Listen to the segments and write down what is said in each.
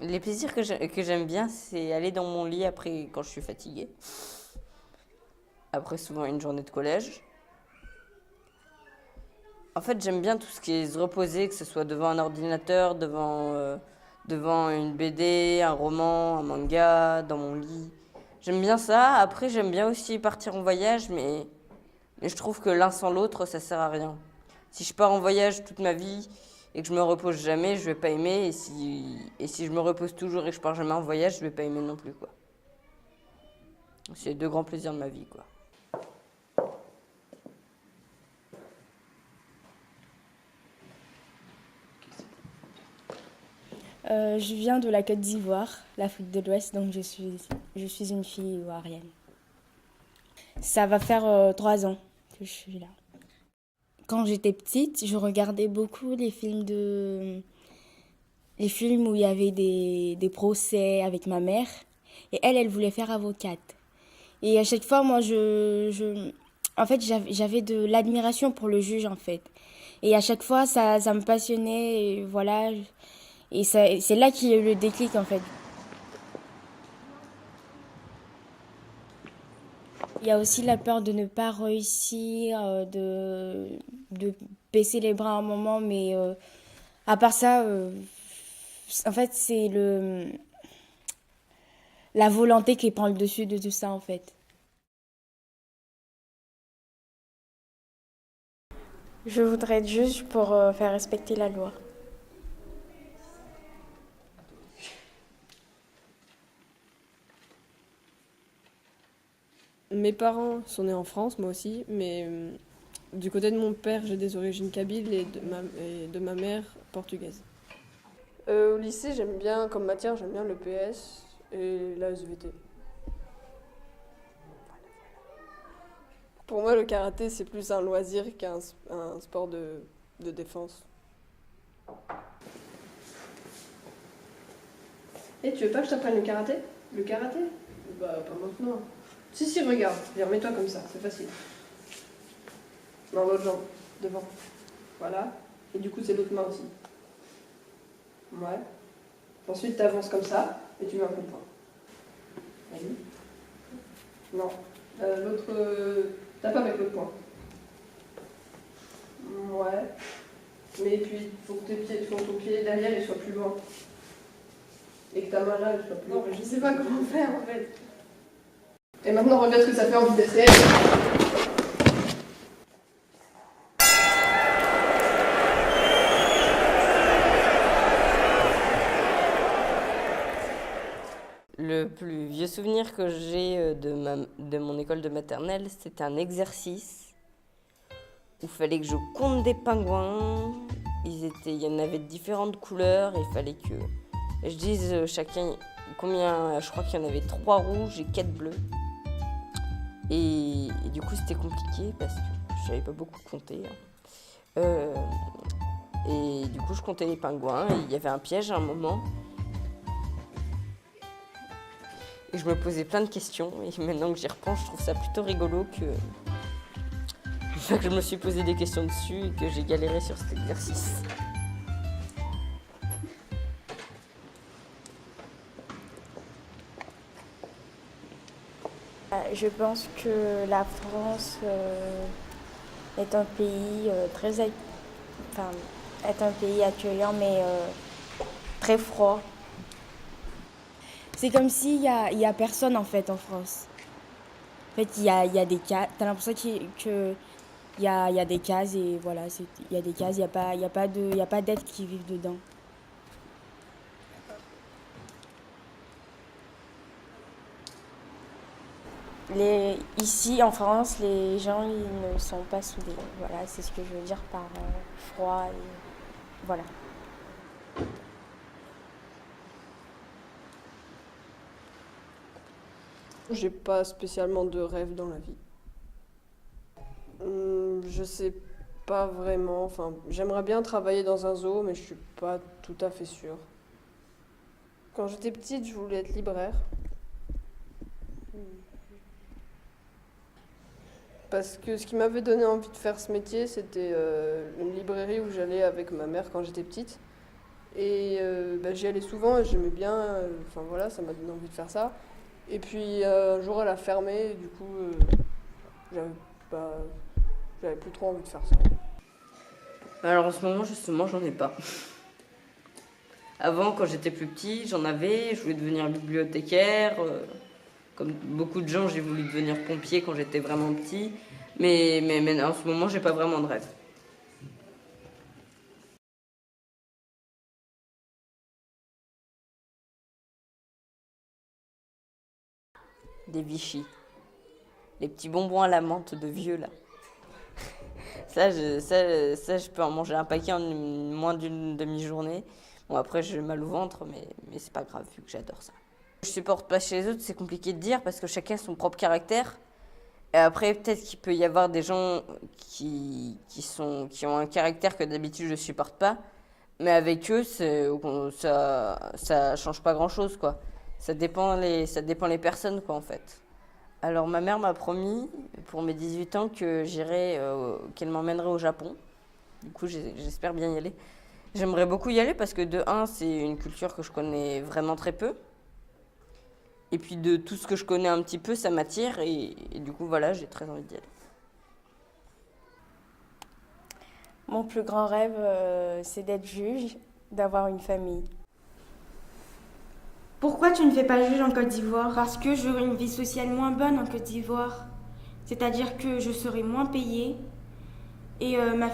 Les plaisirs que j'aime bien, c'est aller dans mon lit après quand je suis fatiguée. Après souvent une journée de collège. En fait, j'aime bien tout ce qui est se reposer, que ce soit devant un ordinateur, devant une BD, un roman, un manga, dans mon lit. J'aime bien ça. Après, j'aime bien aussi partir en voyage, mais je trouve que l'un sans l'autre, ça sert à rien. Si je pars en voyage toute ma vie et que je me repose jamais, je vais pas aimer. Et si je me repose toujours et que je pars jamais en voyage, je vais pas aimer non plus, quoi. C'est les deux grands plaisirs de ma vie, quoi. Je viens de la Côte d'Ivoire, l'Afrique de l'Ouest, donc je suis une fille ivoirienne. Ça va faire 3 ans que je suis là. Quand j'étais petite, je regardais beaucoup les films où il y avait des procès avec ma mère. Et elle voulait faire avocate. Et à chaque fois, moi, en fait, j'avais de l'admiration pour le juge, en fait. Et à chaque fois, ça me passionnait, et voilà. Et c'est là qu'il y a eu le déclic, en fait. Il y a aussi la peur de ne pas réussir, de baisser les bras un moment, mais à part ça, en fait, c'est la volonté qui prend le dessus de tout ça, en fait. Je voudrais être juge pour faire respecter la loi. Mes parents sont nés en France, moi aussi, mais du côté de mon père, j'ai des origines kabyles et de ma mère portugaise. Au lycée, j'aime bien, comme matière, j'aime bien le PS et la SVT. Pour moi, le karaté, c'est plus un loisir qu'un sport de défense. Et tu veux pas que je t'apprenne le karaté? Le karaté? Bah, pas maintenant. Si, regarde. Viens, mets-toi comme ça, c'est facile. Non, l'autre jambe, devant. Voilà. Et du coup, c'est l'autre main aussi. Ouais. Ensuite, tu avances comme ça et tu mets un coup de poing. Vas-y. Non. L'autre. Tape avec l'autre poing. Ouais. Mais puis, il faut que ton pied derrière il soit plus loin. Et que ta main là, elle soit plus loin. Non, mais je sais pas comment faire en fait. Et maintenant, regarde ce que ça fait en vitesse réelle. Le plus vieux souvenir que j'ai de mon école de maternelle, c'était un exercice où il fallait que je compte des pingouins. Il y en avait de différentes couleurs et il fallait que je dise chacun combien. Je crois qu'il y en avait 3 rouges et 4 bleus. Et du coup, c'était compliqué parce que je savais pas beaucoup compter, hein. Et du coup, je comptais les pingouins et il y avait un piège à un moment. Et je me posais plein de questions. Et maintenant que j'y repense, je trouve ça plutôt rigolo que je me suis posé des questions dessus et que j'ai galéré sur cet exercice. Je pense que la France est un pays enfin, est un pays accueillant, mais très froid. C'est comme s'il y a personne en fait en France. En fait, il y a des cases. T'as l'impression qu'il y a des cases et voilà, il y a des cases. Il y a pas d'êtres qui vivent dedans. Ici en France, les gens ils ne sont pas soudés. Voilà, c'est ce que je veux dire par froid et voilà. J'ai pas spécialement de rêve dans la vie. Je sais pas vraiment. Enfin, j'aimerais bien travailler dans un zoo, mais je suis pas tout à fait sûre. Quand j'étais petite, je voulais être libraire. Parce que ce qui m'avait donné envie de faire ce métier, c'était une librairie où j'allais avec ma mère quand j'étais petite. Et j'y allais souvent et j'aimais bien, enfin voilà, ça m'a donné envie de faire ça. Et puis un jour elle a fermé et du coup j'avais pas, j'avais plus trop envie de faire ça. Alors en ce moment, justement, j'en ai pas. Avant, quand j'étais plus petit, j'en avais, je voulais devenir bibliothécaire. Comme beaucoup de gens, j'ai voulu devenir pompier quand j'étais vraiment petit. Mais en ce moment, j'ai pas vraiment de rêve. Des Vichy. Les petits bonbons à la menthe de vieux, là. Ça, je peux en manger un paquet en moins d'une demi-journée. Bon, après, j'ai mal au ventre, mais c'est pas grave, vu que j'adore ça. Je supporte pas chez les autres, c'est compliqué de dire, parce que chacun a son propre caractère. Et après, peut-être qu'il peut y avoir des gens qui ont un caractère que d'habitude je supporte pas. Mais avec eux, ça change pas grand-chose, quoi. Ça dépend les personnes, quoi, en fait. Alors, ma mère m'a promis, pour mes 18 ans, qu'elle m'emmènerait au Japon. Du coup, j'espère bien y aller. J'aimerais beaucoup y aller parce que, de un, c'est une culture que je connais vraiment très peu. Et puis, de tout ce que je connais un petit peu, ça m'attire. Et du coup, voilà, j'ai très envie d'y aller. Mon plus grand rêve, c'est d'être juge, d'avoir une famille. Pourquoi tu ne fais pas juge en Côte d'Ivoire? Parce que j'aurai une vie sociale moins bonne en Côte d'Ivoire. C'est-à-dire que je serai moins payée et ma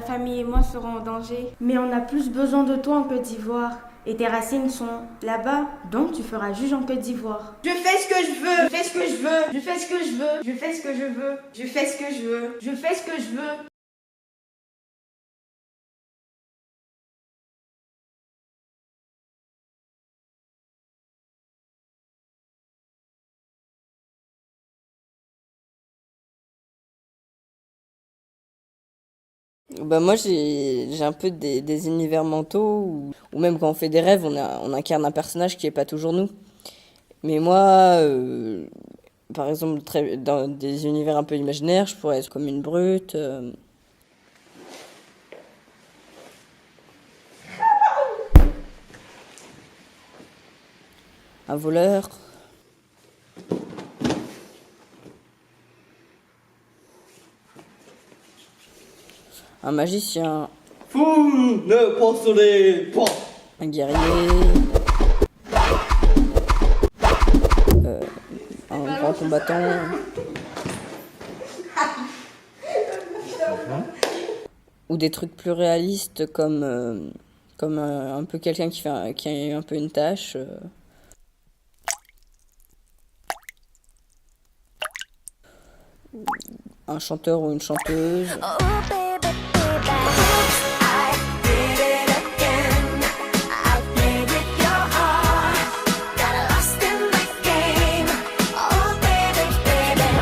famille et moi serons en danger. Mais on a plus besoin de toi en Côte d'Ivoire. Et tes racines sont là-bas, donc tu feras juge en Côte d'Ivoire. Je fais ce que je veux, je fais ce que je veux, je fais ce que je veux, je fais ce que je veux, je fais ce que je veux, je fais ce que je veux. Bah moi j'ai un peu des univers mentaux ou même quand on fait des rêves on incarne un personnage qui est pas toujours nous. Mais moi par exemple dans des univers un peu imaginaires je pourrais être comme une brute, un voleur, un magicien, Vous ne possédez pas. un guerrier, un grand combattant. Ou des trucs plus réalistes comme un peu quelqu'un qui a un peu une tâche. Un chanteur ou une chanteuse.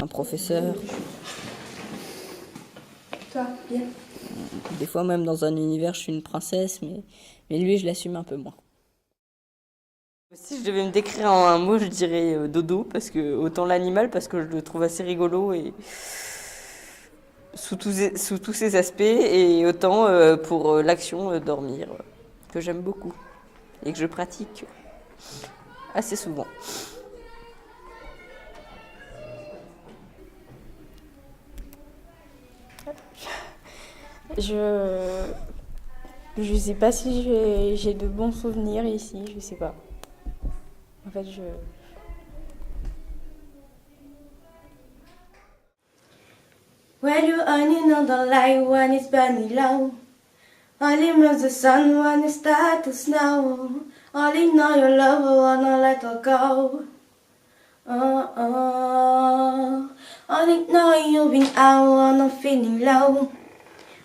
Un professeur. Toi, bien. Des fois même dans un univers je suis une princesse, mais lui je l'assume un peu moins. Si je devais me décrire en un mot, je dirais dodo, parce que autant l'animal, parce que je le trouve assez rigolo et sous tous ses aspects, et autant pour l'action dormir, que j'aime beaucoup et que je pratique assez souvent. Je sais pas si j'ai de bons souvenirs ici, je sais pas. En fait, When you only know the light when it's burning low. Only knows the sun when it starts to snow. Only know your love wanna let her go. Oh, oh. Only know you've been out when I'm feeling low.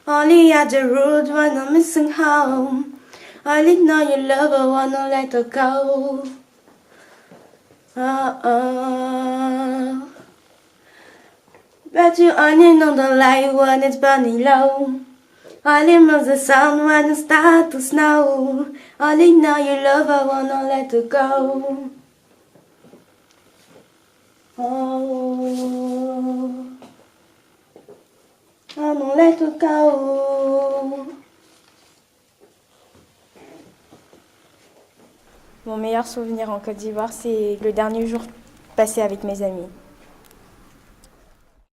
Only at the road when I'm missing home. Only know your love wanna let her go. Oh, oh. But you only know the light when it's burning low. Only knows the sun when it starts to snow. Only know your lover wanna let her go. Oh, I won't let her go. Mon meilleur souvenir en Côte d'Ivoire, c'est le dernier jour passé avec mes amis.